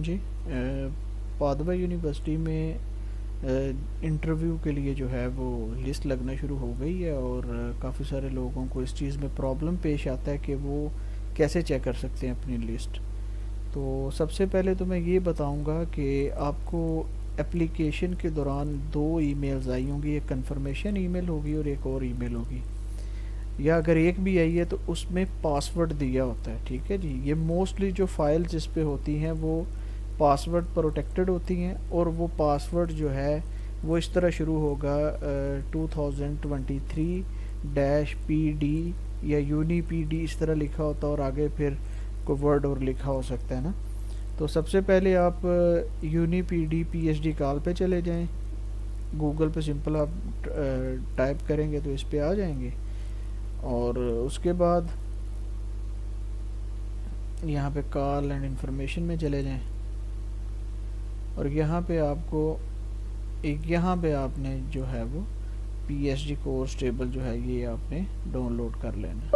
अलैक्म जी। पादवा university में interview के लिए जो है वो लिस्ट लगना शुरू हो गई है और काफ़ी सारे लोगों को इस चीज़ में प्रॉब्लम पेश आता है कि वो कैसे चेक कर सकते हैं अपनी लिस्ट। तो सबसे पहले तो मैं ये बताऊंगा कि आपको एप्लीकेशन के दौरान दो ईमेल्स आई होंगी, एक कंफर्मेशन ईमेल होगी और एक और ईमेल होगी, या अगर एक भी आई है तो उसमें पासवर्ड दिया होता है। ठीक है जी, ये मोस्टली जो फाइल जिस पे होती हैं वो पासवर्ड प्रोटेक्टेड होती हैं और वो पासवर्ड जो है वो इस तरह शुरू होगा 2023-PD या यूनी-PD इस तरह लिखा होता है और आगे फिर कोई वर्ड और लिखा हो सकता है ना। तो सबसे पहले आप यूनी-PD PhD कॉल पे चले जाएं, गूगल पे सिंपल आप टाइप करेंगे तो इस पे आ जाएंगे और उसके बाद यहाँ पे कॉल एंड इंफॉर्मेशन में चले जाएं और यहाँ पे आपको यहाँ पे आपने जो है वो PhD कोर्स टेबल जो है ये आपने डाउनलोड कर लेना।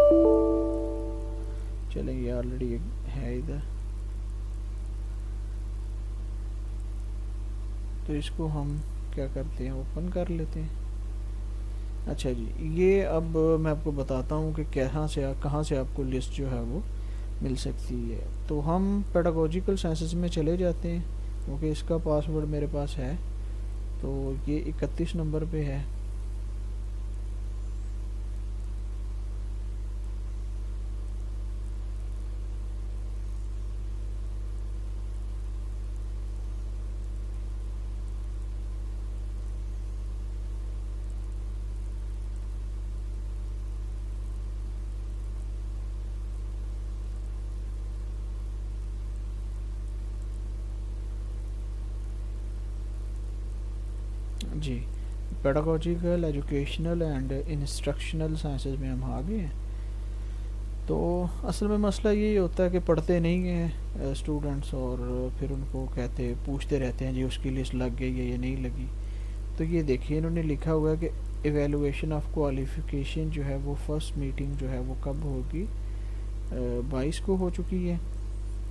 चलें, ये ऑलरेडी है इधर, तो इसको हम क्या करते हैं, ओपन कर लेते हैं। अच्छा जी, ये अब मैं आपको बताता हूँ कि कहाँ से आपको लिस्ट जो है वो मिल सकती है। तो हम पेडागोजिकल साइंसेस में चले जाते हैं क्योंकि इसका पासवर्ड मेरे पास है, तो ये 31 नंबर पे है। जी, pedagogical, educational and instructional sciences में हम आ गए हैं। तो असल में मसला यही होता है कि पढ़ते नहीं हैं स्टूडेंट्स और फिर उनको पूछते रहते हैं जी उसकी लिस्ट लग गई है या नहीं लगी। तो ये देखिए इन्होंने लिखा हुआ है कि एवेलुएशन ऑफ क्वालिफ़िकेशन जो है वो फर्स्ट मीटिंग जो है वो कब होगी, 22 को हो चुकी है।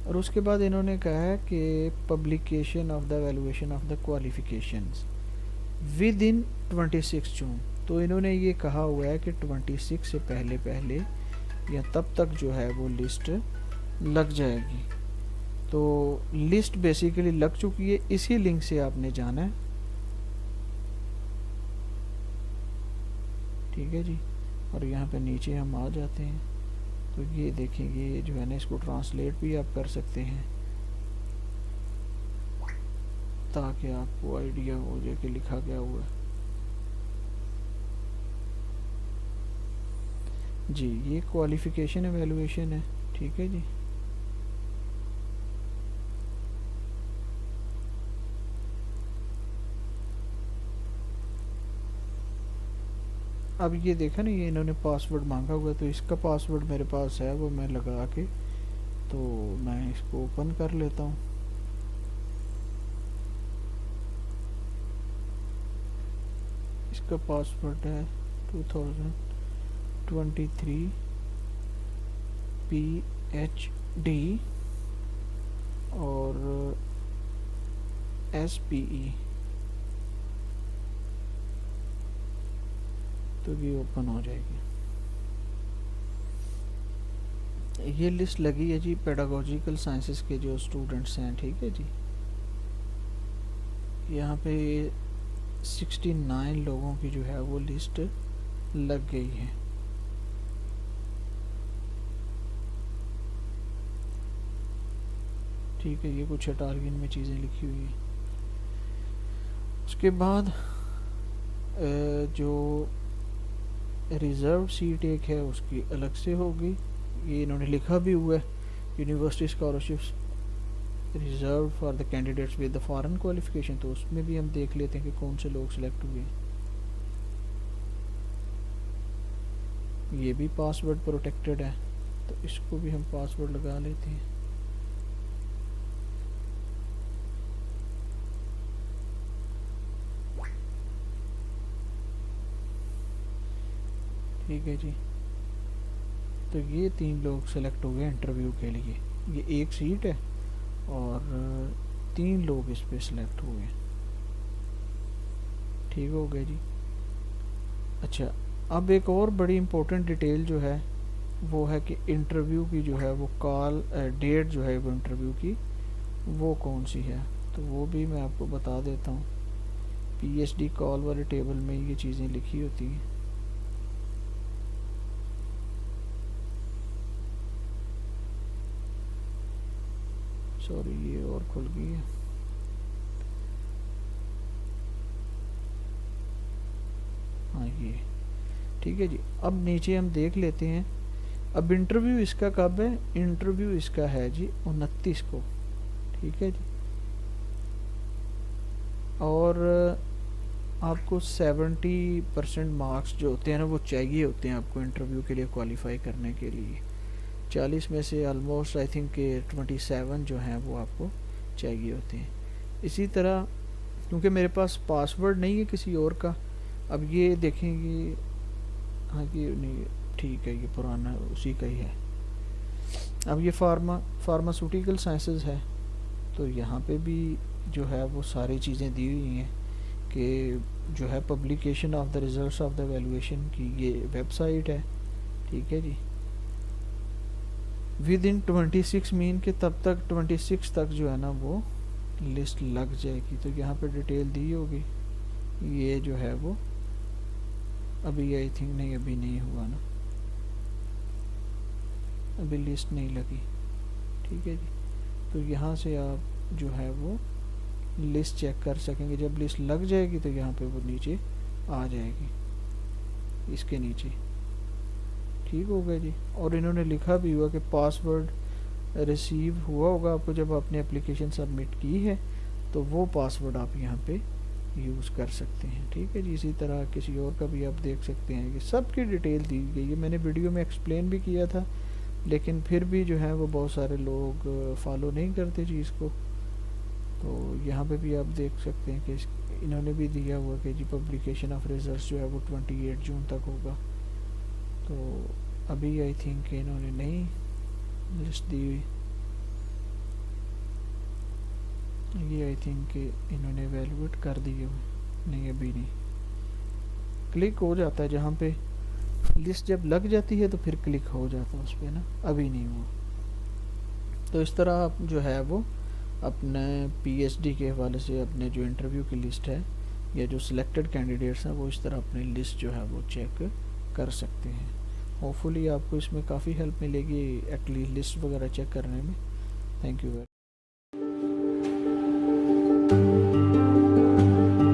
और उसके बाद इन्होंने कहा है कि publication of the evaluation of the qualifications with in 26 जून। तो इन्होंने ये कहा हुआ है कि 26 से पहले पहले या तब तक जो है वो लिस्ट लग जाएगी। तो लिस्ट बेसिकली लग चुकी है, इसी लिंक से आपने जाना है। ठीक है जी, और यहाँ पे नीचे हम आ जाते हैं तो ये देखेंगे ये जो है ना इसको ट्रांसलेट भी आप कर सकते हैं ताकि आपको आइडिया हो जाए कि लिखा क्या हुआ है। जी, ये क्वालिफ़िकेशन एवेलुएशन है। ठीक है जी, अब ये देखा ना ये इन्होंने पासवर्ड मांगा हुआ है, तो इसका पासवर्ड मेरे पास है, वो मैं लगा के तो मैं इसको ओपन कर लेता हूँ। इसका पासवर्ड है 2023 PhD और SPE। तो ये ओपन हो जाएगी। ये लिस्ट लगी है जी पेडागोजिकल साइंसेस के जो स्टूडेंट्स हैं। ठीक है जी, यहाँ पे 69 लोगों की जो है वो लिस्ट लग गई है। ठीक है, ये कुछ टारगेट में चीज़ें लिखी हुई है। उसके बाद जो रिज़र्व सीट एक है उसकी अलग से होगी, ये इन्होंने लिखा भी हुआ है, university scholarships reserve for the candidates with the foreign qualification. तो उसमें भी हम देख लेते हैं कि कौन से लोग सिलेक्ट हुए हैं। ये भी पासवर्ड प्रोटेक्टेड है तो इसको भी हम पासवर्ड लगा लेते हैं। ठीक है जी, तो ये 3 लोग सेलेक्ट हो गए इंटरव्यू के लिए। ये एक सीट है और 3 लोग इस पे सिलेक्ट हुए। ठीक हो गया जी। अच्छा, अब एक और बड़ी इम्पोर्टेंट डिटेल जो है वो है कि इंटरव्यू की जो है वो कॉल डेट जो है वो इंटरव्यू की वो कौन सी है। तो वो भी मैं आपको बता देता हूँ। पीएचडी कॉल वाले टेबल में ये चीज़ें लिखी होती हैं। सॉरी, ये और खुल गई है। हाँ, ये ठीक है जी। अब नीचे हम देख लेते हैं। अब इंटरव्यू इसका कब है? इंटरव्यू इसका है जी 29 को। ठीक है जी। और आपको 70% मार्क्स जो होते हैं ना वो चाहिए होते हैं आपको इंटरव्यू के लिए क्वालिफाई करने के लिए। 40 में से ऑलमोस्ट आई थिंक के 27 जो हैं वो आपको चाहिए होते हैं। इसी तरह क्योंकि मेरे पास पासवर्ड नहीं है किसी और का, अब ये देखेंगे। हाँ, ये नहीं, ठीक है, ये पुराना उसी का ही है। अब ये फार्मास्यूटिकल साइंसेस है, तो यहाँ पे भी जो है वो सारी चीज़ें दी हुई हैं कि जो है publication of the results of the evaluation की ये वेबसाइट है। ठीक है जी। विद इन 26 मीन के तब तक 26 तक जो है ना वो लिस्ट लग जाएगी। तो यहाँ पे डिटेल दी होगी। ये जो है वो अभी आई थिंक नहीं, अभी नहीं हुआ ना, अभी लिस्ट नहीं लगी। ठीक है जी। तो यहाँ से आप जो है वो लिस्ट चेक कर सकेंगे। जब लिस्ट लग जाएगी तो यहाँ पे वो नीचे आ जाएगी, इसके नीचे। ठीक हो गया जी। और इन्होंने लिखा भी हुआ कि पासवर्ड रिसीव हुआ होगा आपको जब आपने एप्लीकेशन सबमिट की है, तो वो पासवर्ड आप यहाँ पे यूज़ कर सकते हैं। ठीक है जी। इसी तरह किसी और का भी आप देख सकते हैं कि सबकी डिटेल दी गई है। मैंने वीडियो में एक्सप्लेन भी किया था, लेकिन फिर भी जो है वो बहुत सारे लोग फॉलो नहीं करते चीज़ को। तो यहाँ पे भी आप देख सकते हैं कि इन्होंने भी दिया हुआ कि जी पब्लिकेशन ऑफ रिजल्ट्स जो है वो 28 जून तक होगा। तो अभी आई थिंक इन्होंने नहीं लिस्ट दी हुई, ये आई थिंक इन्होंने एवेलुएट कर दिए हुए, नहीं अभी नहीं। क्लिक हो जाता है जहाँ पे लिस्ट जब लग जाती है तो फिर क्लिक हो जाता है उस पर ना, अभी नहीं हुआ। तो इस तरह आप जो है वो अपने पीएचडी के हवाले से अपने जो इंटरव्यू की लिस्ट है या जो सिलेक्टेड कैंडिडेट्स हैं वो इस तरह अपनी लिस्ट जो है वो चेक कर सकते हैं। होपफुली आपको इसमें काफ़ी हेल्प मिलेगी एटलीस्ट लिस्ट वगैरह चेक करने में। Thank you.